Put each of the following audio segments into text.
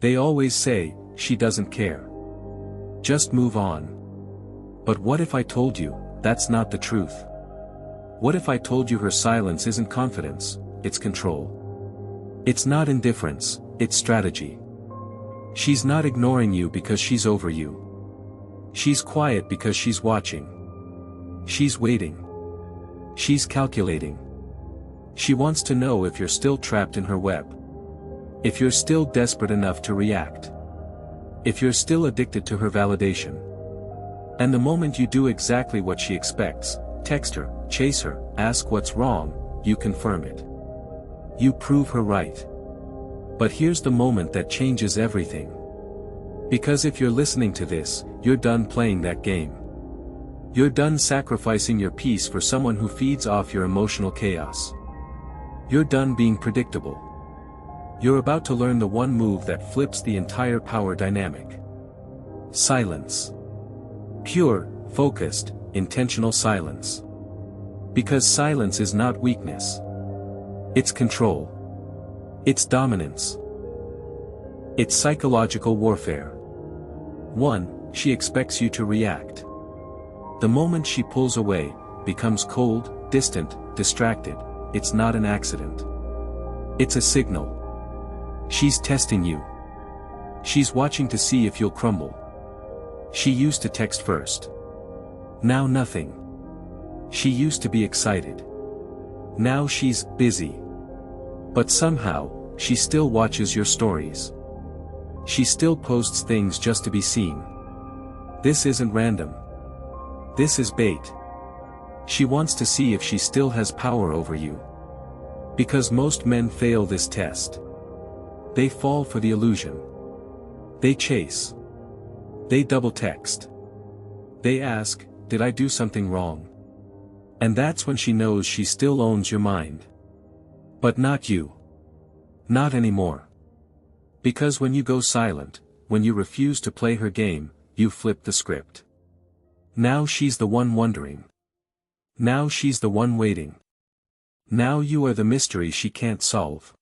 They always say, she doesn't care. Just move on. But what if I told you, that's not the truth? What if I told you her silence isn't confidence, it's control? It's not indifference, it's strategy. She's not ignoring you because she's over you. She's quiet because she's watching. She's waiting. She's calculating. She wants to know if you're still trapped in her web. If you're still desperate enough to react. If you're still addicted to her validation. And the moment you do exactly what she expects, text her, chase her, ask what's wrong, you confirm it. You prove her right. But here's the moment that changes everything. Because if you're listening to this, you're done playing that game. You're done sacrificing your peace for someone who feeds off your emotional chaos. You're done being predictable. You're about to learn the one move that flips the entire power dynamic. Silence. Pure, focused, intentional silence. Because silence is not weakness. It's control. It's dominance. It's psychological warfare. 1. She expects you to react. The moment she pulls away, becomes cold, distant, distracted, it's not an accident. It's a signal. She's testing you. She's watching to see if you'll crumble. She used to text first. Now nothing. She used to be excited. Now she's busy. But somehow, she still watches your stories. She still posts things just to be seen. This isn't random. This is bait. She wants to see if she still has power over you. Because most men fail this test. They fall for the illusion. They chase. They double text. They ask, did I do something wrong? And that's when she knows she still owns your mind. But not you. Not anymore. Because when you go silent, when you refuse to play her game, you flip the script. Now she's the one wondering. Now she's the one waiting. Now you are the mystery she can't solve.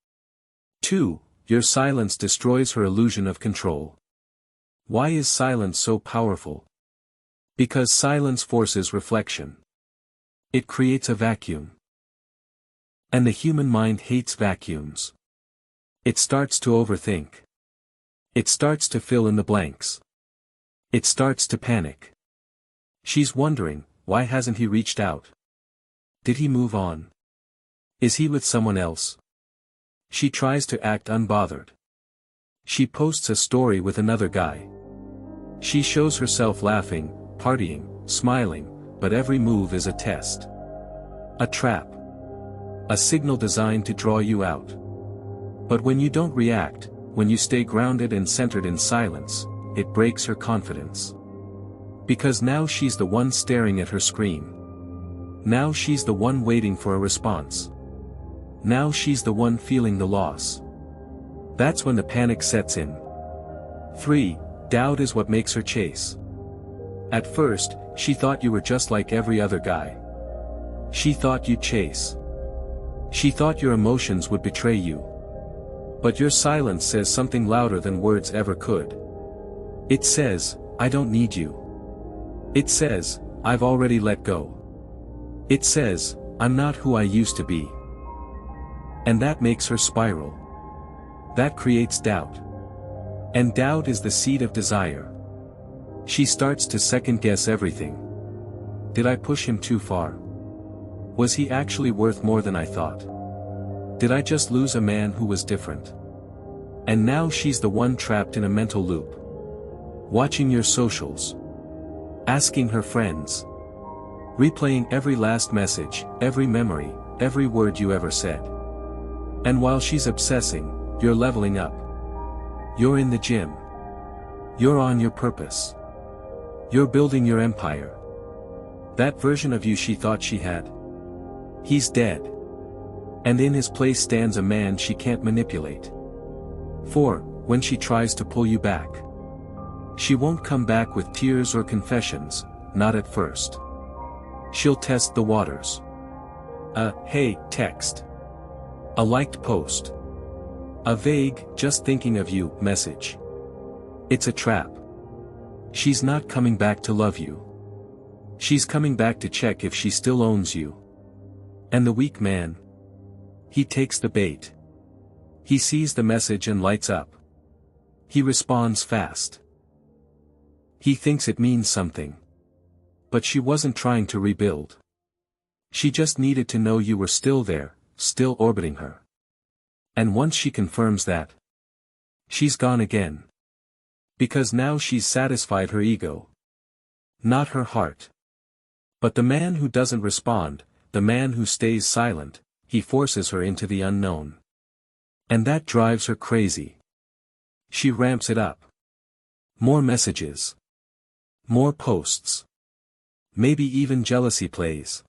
2. Your silence destroys her illusion of control. Why is silence so powerful? Because silence forces reflection. It creates a vacuum. And the human mind hates vacuums. It starts to overthink. It starts to fill in the blanks. It starts to panic. She's wondering, why hasn't he reached out? Did he move on? Is he with someone else? She tries to act unbothered. She posts a story with another guy. She shows herself laughing, partying, smiling, but every move is a test. A trap. A signal designed to draw you out. But when you don't react, when you stay grounded and centered in silence, it breaks her confidence. Because now she's the one staring at her screen. Now she's the one waiting for a response. Now she's the one feeling the loss. That's when the panic sets in. 3. Doubt is what makes her chase. At first, she thought you were just like every other guy. She thought you'd chase. She thought your emotions would betray you. But your silence says something louder than words ever could. It says, I don't need you. It says, I've already let go. It says, I'm not who I used to be. And that makes her spiral. That creates doubt. And doubt is the seed of desire. She starts to second-guess everything. Did I push him too far? Was he actually worth more than I thought? Did I just lose a man who was different? And now she's the one trapped in a mental loop. Watching your socials. Asking her friends. Replaying every last message, every memory, every word you ever said. And while she's obsessing, you're leveling up. You're in the gym. You're on your purpose. You're building your empire. That version of you she thought she had. He's dead. And in his place stands a man she can't manipulate. 4. When she tries to pull you back. She won't come back with tears or confessions, not at first. She'll test the waters. A "hey" text. A liked post. A vague, just thinking of you, message. It's a trap. She's not coming back to love you. She's coming back to check if she still owns you. And the weak man? He takes the bait. He sees the message and lights up. He responds fast. He thinks it means something. But she wasn't trying to rebuild. She just needed to know you were still there, still orbiting her. And once she confirms that, she's gone again. Because now she's satisfied her ego. Not her heart. But the man who doesn't respond, the man who stays silent, he forces her into the unknown. And that drives her crazy. She ramps it up. More messages. More posts. Maybe even jealousy plays.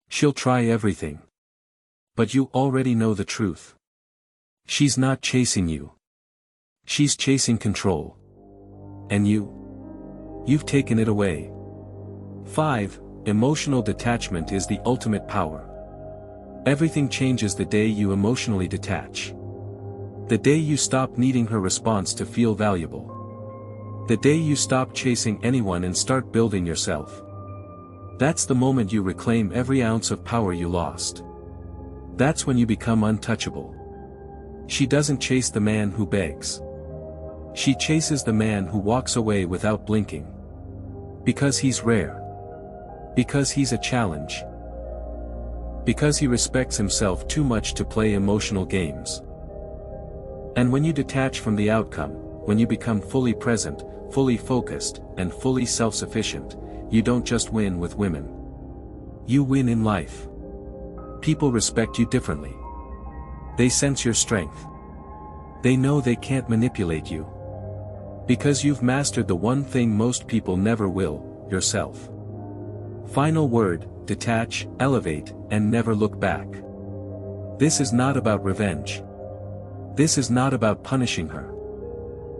She'll try everything. But you already know the truth. She's not chasing you. She's chasing control. And you've taken it away. 5. Emotional detachment is the ultimate power. Everything changes the day you emotionally detach. The day you stop needing her response to feel valuable. The day you stop chasing anyone and start building yourself. That's the moment you reclaim every ounce of power you lost. That's when you become untouchable. She doesn't chase the man who begs. She chases the man who walks away without blinking. Because he's rare. Because he's a challenge. Because he respects himself too much to play emotional games. And when you detach from the outcome, when you become fully present, fully focused, and fully self-sufficient, you don't just win with women. You win in life. People respect you differently. They sense your strength. They know they can't manipulate you. Because you've mastered the one thing most people never will, yourself. Final word, detach, elevate, and never look back. This is not about revenge. This is not about punishing her.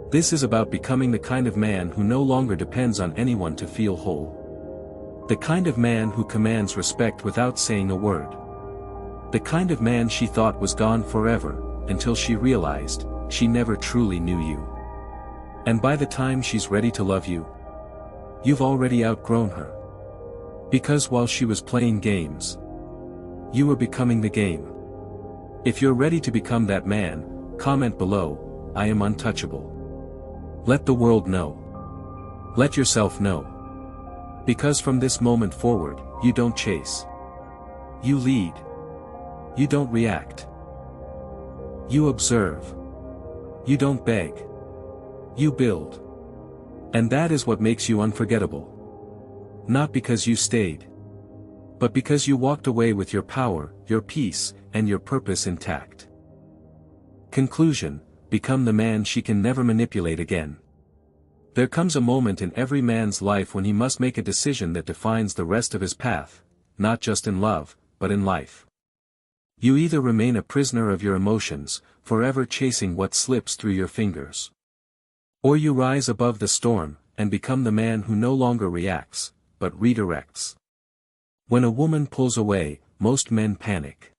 This is about becoming the kind of man who no longer depends on anyone to feel whole. The kind of man who commands respect without saying a word. The kind of man she thought was gone forever, until she realized, she never truly knew you. And by the time she's ready to love you, you've already outgrown her. Because while she was playing games, you were becoming the game. If you're ready to become that man, comment below, I am untouchable. Let the world know. Let yourself know. Because from this moment forward, you don't chase. You lead. You don't react. You observe. You don't beg. You build. And that is what makes you unforgettable. Not because you stayed. But because you walked away with your power, your peace, and your purpose intact. Conclusion, become the man she can never manipulate again. There comes a moment in every man's life when he must make a decision that defines the rest of his path, not just in love, but in life. You either remain a prisoner of your emotions, forever chasing what slips through your fingers. Or you rise above the storm, and become the man who no longer reacts, but redirects. When a woman pulls away, most men panic.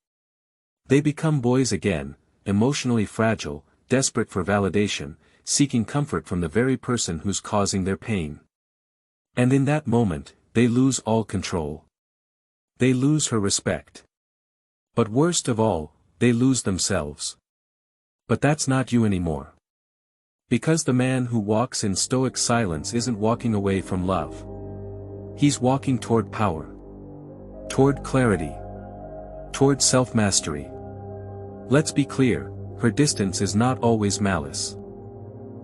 They become boys again, emotionally fragile, desperate for validation, seeking comfort from the very person who's causing their pain. And in that moment, they lose all control. They lose her respect. But worst of all, they lose themselves. But that's not you anymore. Because the man who walks in stoic silence isn't walking away from love. He's walking toward power. Toward clarity. Toward self-mastery. Let's be clear, her distance is not always malice.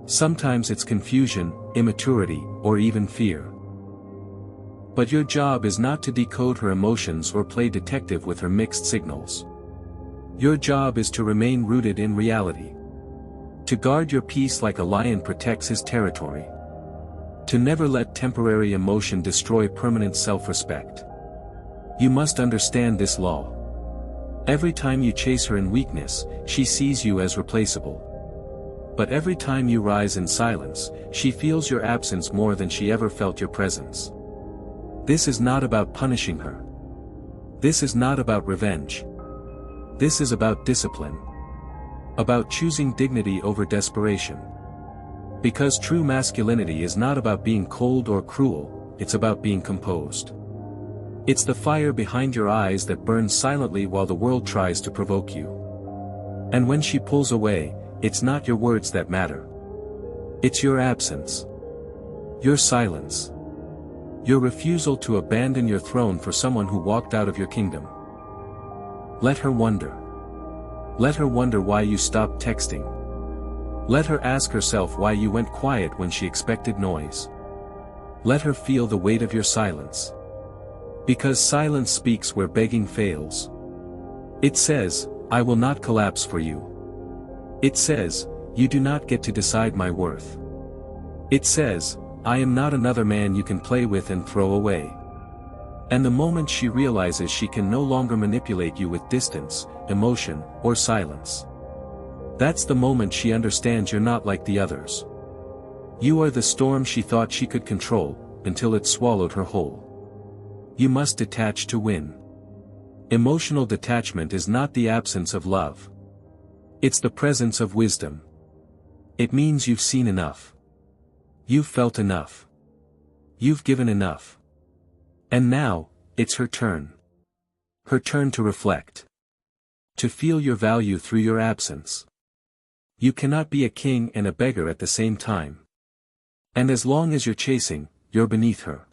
Sometimes it's confusion, immaturity, or even fear. But your job is not to decode her emotions or play detective with her mixed signals. Your job is to remain rooted in reality. To guard your peace like a lion protects his territory. To never let temporary emotion destroy permanent self-respect. You must understand this law. Every time you chase her in weakness, she sees you as replaceable. But every time you rise in silence, she feels your absence more than she ever felt your presence. This is not about punishing her. This is not about revenge. This is about discipline. About choosing dignity over desperation. Because true masculinity is not about being cold or cruel, it's about being composed. It's the fire behind your eyes that burns silently while the world tries to provoke you. And when she pulls away, it's not your words that matter. It's your absence. Your silence. Your refusal to abandon your throne for someone who walked out of your kingdom. Let her wonder. Let her wonder why you stopped texting. Let her ask herself why you went quiet when she expected noise. Let her feel the weight of your silence. Because silence speaks where begging fails. It says, I will not collapse for you. It says, you do not get to decide my worth. It says, I am not another man you can play with and throw away. And the moment she realizes she can no longer manipulate you with distance, emotion, or silence. That's the moment she understands you're not like the others. You are the storm she thought she could control, until it swallowed her whole. You must detach to win. Emotional detachment is not the absence of love. It's the presence of wisdom. It means you've seen enough. You've felt enough. You've given enough. And now, it's her turn. Her turn to reflect. To feel your value through your absence. You cannot be a king and a beggar at the same time. And as long as you're chasing, you're beneath her.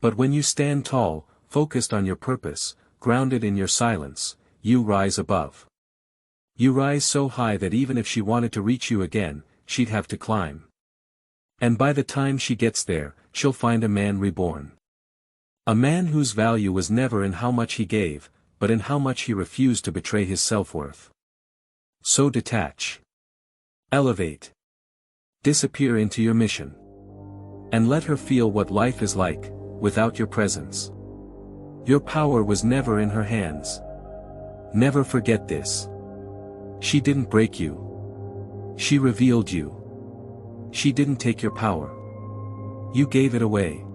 But when you stand tall, focused on your purpose, grounded in your silence, you rise above. You rise so high that even if she wanted to reach you again, she'd have to climb. And by the time she gets there, she'll find a man reborn. A man whose value was never in how much he gave, but in how much he refused to betray his self-worth. So detach. Elevate. Disappear into your mission. And let her feel what life is like, without your presence. Your power was never in her hands. Never forget this. She didn't break you. She revealed you. She didn't take your power. You gave it away.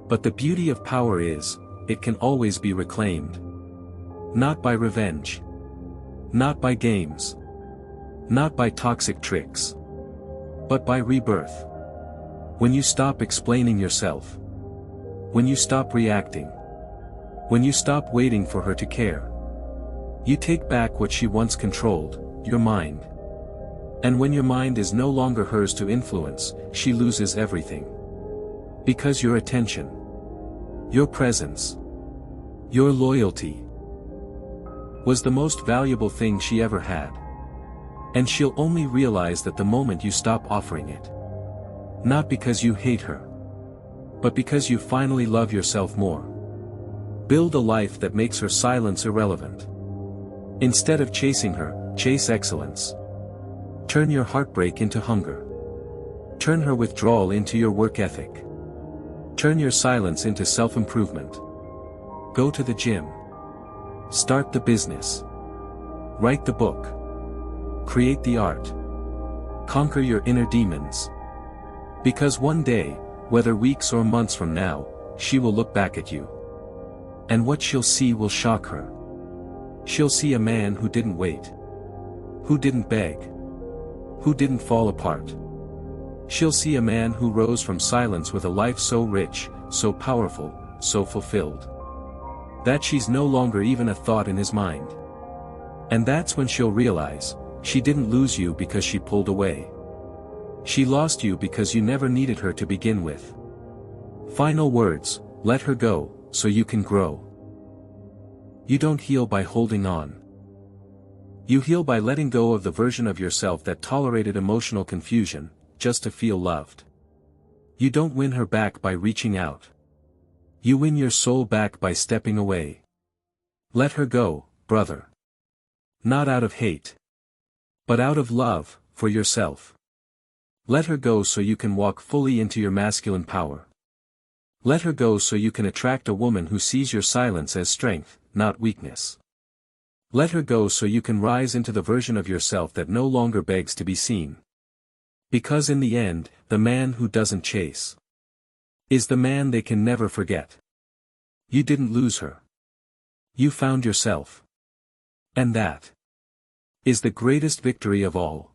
But the beauty of power is, it can always be reclaimed. Not by revenge. Not by games. Not by toxic tricks. But by rebirth. When you stop explaining yourself. When you stop reacting. When you stop waiting for her to care. You take back what she once controlled, your mind. And when your mind is no longer hers to influence, she loses everything. Because your attention, your presence, your loyalty, was the most valuable thing she ever had. And she'll only realize that the moment you stop offering it. Not because you hate her. But because you finally love yourself more. Build a life that makes her silence irrelevant. Instead of chasing her, chase excellence. Turn your heartbreak into hunger. Turn her withdrawal into your work ethic. Turn your silence into self-improvement. Go to the gym. Start the business. Write the book. Create the art. Conquer your inner demons. Because one day, whether weeks or months from now, she will look back at you. And what she'll see will shock her. She'll see a man who didn't wait. Who didn't beg. Who didn't fall apart. She'll see a man who rose from silence with a life so rich, so powerful, so fulfilled. That she's no longer even a thought in his mind. And that's when she'll realize, she didn't lose you because she pulled away. She lost you because you never needed her to begin with. Final words, let her go, so you can grow. You don't heal by holding on. You heal by letting go of the version of yourself that tolerated emotional confusion, just to feel loved. You don't win her back by reaching out. You win your soul back by stepping away. Let her go, brother. Not out of hate. But out of love, for yourself. Let her go so you can walk fully into your masculine power. Let her go so you can attract a woman who sees your silence as strength, not weakness. Let her go so you can rise into the version of yourself that no longer begs to be seen. Because in the end, the man who doesn't chase is the man they can never forget. You didn't lose her. You found yourself. And that is the greatest victory of all.